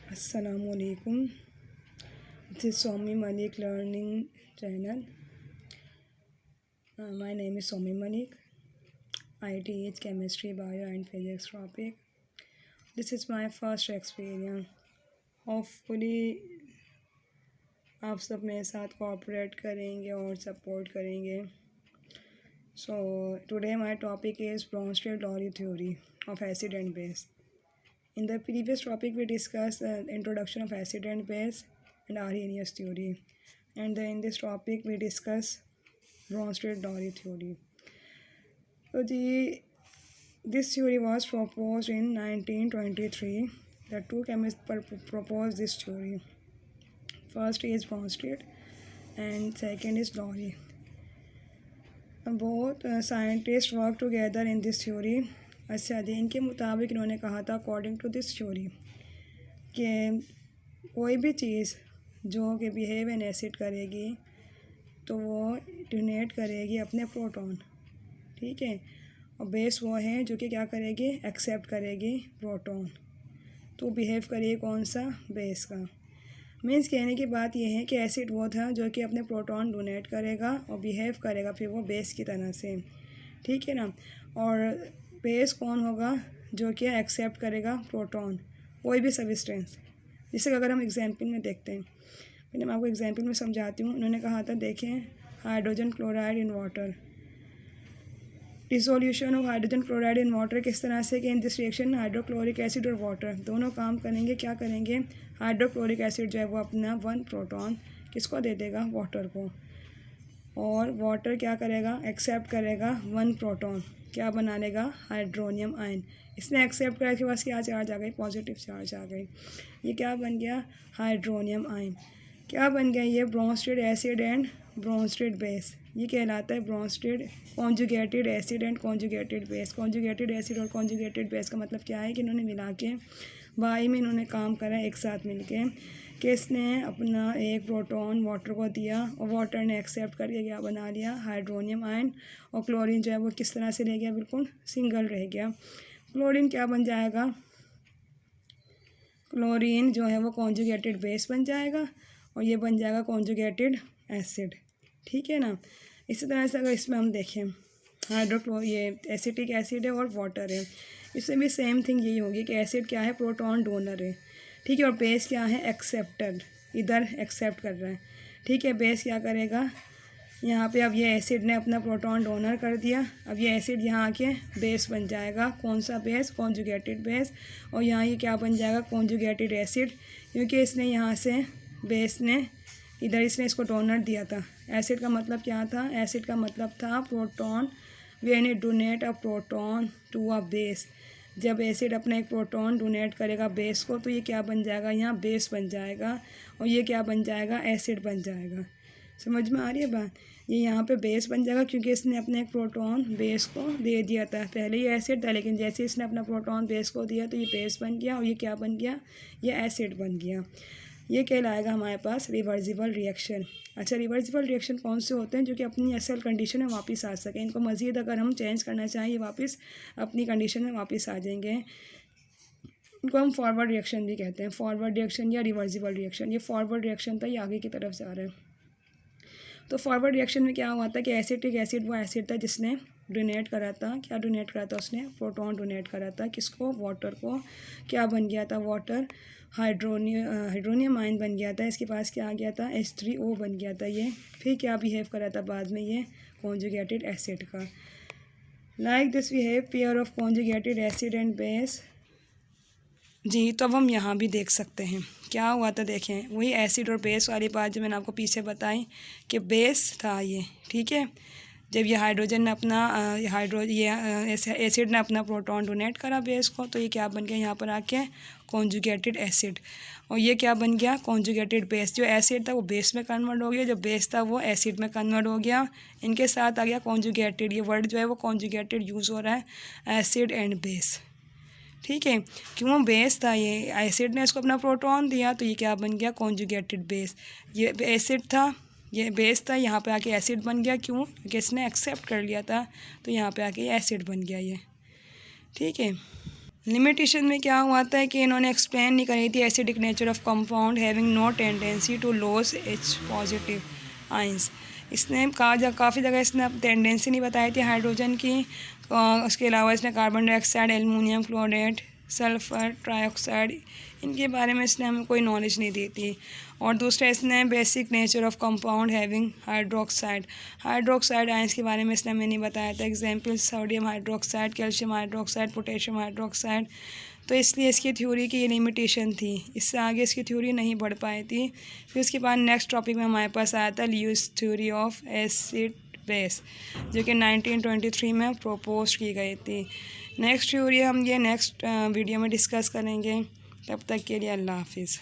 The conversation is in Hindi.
Assalamualaikum. This is Somi Malik Learning Channel. My name is Somi Malik. I teach chemistry, bio and physics topic. This is my first experience. Hopefully आप सब मेरे साथ कोऑपरेट करेंगे और सपोर्ट करेंगे. So today my topic is Bronsted-Lowry theory of acid and base. In the previous topic, we discussed the introduction of acid and base and Arrhenius theory. And in this topic, we discuss Bronsted-Lowry theory. So this theory was proposed in 1923. The two chemists proposed this theory. First is Bronsted and second is Lowry. Both scientists worked together in this theory. अच्छा जी, इनके मुताबिक इन्होंने कहा था अकॉर्डिंग टू दिस थ्योरी कि कोई भी चीज़ जो कि बिहेव इन एसिड करेगी तो वो डोनेट करेगी अपने प्रोटॉन, ठीक है, और बेस वो है जो कि क्या करेगी, एक्सेप्ट करेगी प्रोटॉन. तो बिहेव करेगी कौन सा, बेस का. मीन्स कहने की बात यह है कि एसिड वो था जो कि अपने प्रोटॉन डोनेट करेगा और बिहेव करेगा फिर वो बेस की तरह से, ठीक है ना. और बेस कौन होगा, जो कि एक्सेप्ट करेगा प्रोटॉन, कोई भी सब्सटेंस. जैसे अगर हम एग्जांपल में देखते हैं, मैंने मैं आपको एग्जांपल में समझाती हूँ. उन्होंने कहा था, देखें, hydrogen chloride in water, dissolution of hydrogen chloride in water किस तरह से कि in this reaction hydrochloric acid और वाटर दोनों काम करेंगे. क्या करेंगे, हाइड्रोक्लोरिक एसिड जो है वो अपना 1 प्रोटॉन किसको दे देगा, वाटर को, और वाटर क्या करेगा, एक्सेप्ट करेगा 1 प्रोटॉन, क्या बना लेगा, हाइड्रोनियम आयन. इसने एक्सेप्ट करा, इसके पास क्या चार्ज आ गई, पॉजिटिव चार्ज आ गई. ये क्या बन गया, हाइड्रोनियम आयन. क्या बन गया, ये Bronsted acid and Bronsted base. ये कहलाता है Bronsted conjugated acid and conjugated base. Conjugated acid और कॉन्जुगेटेड बेस का मतलब क्या है कि इन्होंने मिला के बाई में इन्होंने काम करा एक साथ मिलके कि इसने अपना एक प्रोटॉन वाटर को दिया और वाटर ने एक्सेप्ट करके क्या बना लिया, हाइड्रोनियम आयन. और क्लोरीन जो है वो किस तरह से रह गया, बिल्कुल सिंगल रह गया. क्लोरीन क्या बन जाएगा, क्लोरीन जो है वो कॉन्जुगेटेड बेस बन जाएगा और ये बन जाएगा कॉन्जुगेटेड एसिड, ठीक है ना. इसी तरह से अगर इसमें हम देखें, ये एसिटिक एसिड है और वाटर है, इसमें भी सेम थिंग यही होगी कि एसिड क्या है, प्रोटॉन डोनर है, ठीक है, और बेस क्या है, एक्सेप्टर, इधर एक्सेप्ट कर रहा है, ठीक है. बेस क्या करेगा, यहाँ पे अब ये एसिड ने अपना प्रोटॉन डोनर कर दिया, अब ये एसिड यहाँ आके बेस बन जाएगा. कौन सा बेस, कॉन्जुगेटेड बेस. और यहाँ ये क्या बन जाएगा, कॉन्जुगेटेड एसिड, क्योंकि इसने यहाँ से बेस ने इधर इसने इसको डोनर दिया था. एसिड का मतलब क्या था, एसिड का मतलब था proton, when it donate a proton to a base. जब एसिड अपना एक प्रोटॉन डोनेट करेगा बेस को तो ये क्या बन जाएगा, यहाँ बेस बन जाएगा और ये क्या बन जाएगा, एसिड बन जाएगा. समझ में आ रही है बात. ये यहाँ पे बेस बन जाएगा क्योंकि इसने अपने एक प्रोटॉन बेस को दे दिया था. पहले ये एसिड था लेकिन जैसे इसने अपना प्रोटॉन बेस को दिया तो ये बेस बन गया और ये क्या बन गया, ये एसिड बन गया. ये कहलाएगा हमारे पास रिवर्सिबल रिएक्शन. अच्छा, रिवर्सिबल रिएक्शन कौन से होते हैं, जो कि अपनी असल कंडीशन में वापस आ सकें. इनको मज़ीद अगर हम चेंज करना चाहें ये वापस अपनी कंडीशन में वापस आ जाएंगे. इनको हम फॉरवर्ड रिएक्शन भी कहते हैं, फॉरवर्ड रिएक्शन या रिवर्सिबल रिएक्शन. ये फॉरवर्ड रिएक्शन था, ये आगे की तरफ जा रहा है. तो फॉरवर्ड रिएक्शन में क्या हुआ था कि एसिटिक एसिड वो एसिड था जिसने डोनेट करा था, क्या डोनेट करा था, उसने प्रोटॉन डोनेट करा था, किसको, वाटर को. क्या बन गया था, वाटर हाइड्रोनियम आयन बन गया था. इसके पास क्या आ गया था, H3O बन गया था ये. फिर क्या बिहेव करा था बाद में, ये कॉन्जुगेटेड एसिड का. Like this we have pair of conjugated acid and base. जी, तो अब हम यहाँ भी देख सकते हैं क्या हुआ था. देखें, वही एसिड और बेस वाली बात जो मैंने आपको पीछे बताई कि बेस था ये, ठीक है. जब ये हाइड्रोजन ने अपना एसिड ने अपना प्रोटॉन डोनेट करा बेस को तो ये क्या बन गया, यहाँ पर आके कॉन्जुगेटेड एसिड. और ये क्या बन गया, कॉन्जुगेटेड बेस. जो एसिड था वो बेस में कन्वर्ट हो गया, जो बेस था वो एसिड में कन्वर्ट हो गया. इनके साथ आ गया कॉन्जुगेटेड. ये वर्ड जो है वो कॉन्जुगेटेड यूज़ हो रहा है, एसिड एंड बेस, ठीक है. क्यों, बेस था ये, एसिड ने इसको अपना प्रोटॉन दिया तो ये क्या बन गया, कॉन्जुगेटेड बेस. ये एसिड था, ये बेस था, यहाँ पे आके एसिड बन गया. क्यों, क्योंकि इसने एक्सेप्ट कर लिया था तो यहाँ पे आके एसिड बन गया ये, ठीक है. लिमिटेशन में क्या हुआ था कि इन्होंने एक्सप्लेन नहीं करी थी acidic nature of compound having no tendency to loss H positive ions. इसने काफ़ी जगह इसने टेंडेंसी नहीं बताई थी हाइड्रोजन की। उसके अलावा इसने carbon dioxide, aluminium chloride, sulphur trioxide, इनके बारे में इसने हमें कोई नॉलेज नहीं दी थी। और दूसरा इसने basic nature of compound having hydroxide ions के बारे में इसने हमें नहीं बताया था। Example sodium hydroxide, calcium hydroxide, potassium hydroxide. तो इसलिए इसकी थ्योरी की ये लिमिटेशन थी, इससे आगे इसकी थ्योरी नहीं बढ़ पाई थी। फिर उसके बाद नेक्स्ट टॉपिक में हमारे पास आया था Lewis theory of acid base, जो कि 1923 में प्रपोज की गई थी। नेक्स्ट थ्योरी हम ये नेक्स्ट वीडियो में डिस्कस करेंगे। तब तक के लिए अल्लाह हाफिज़।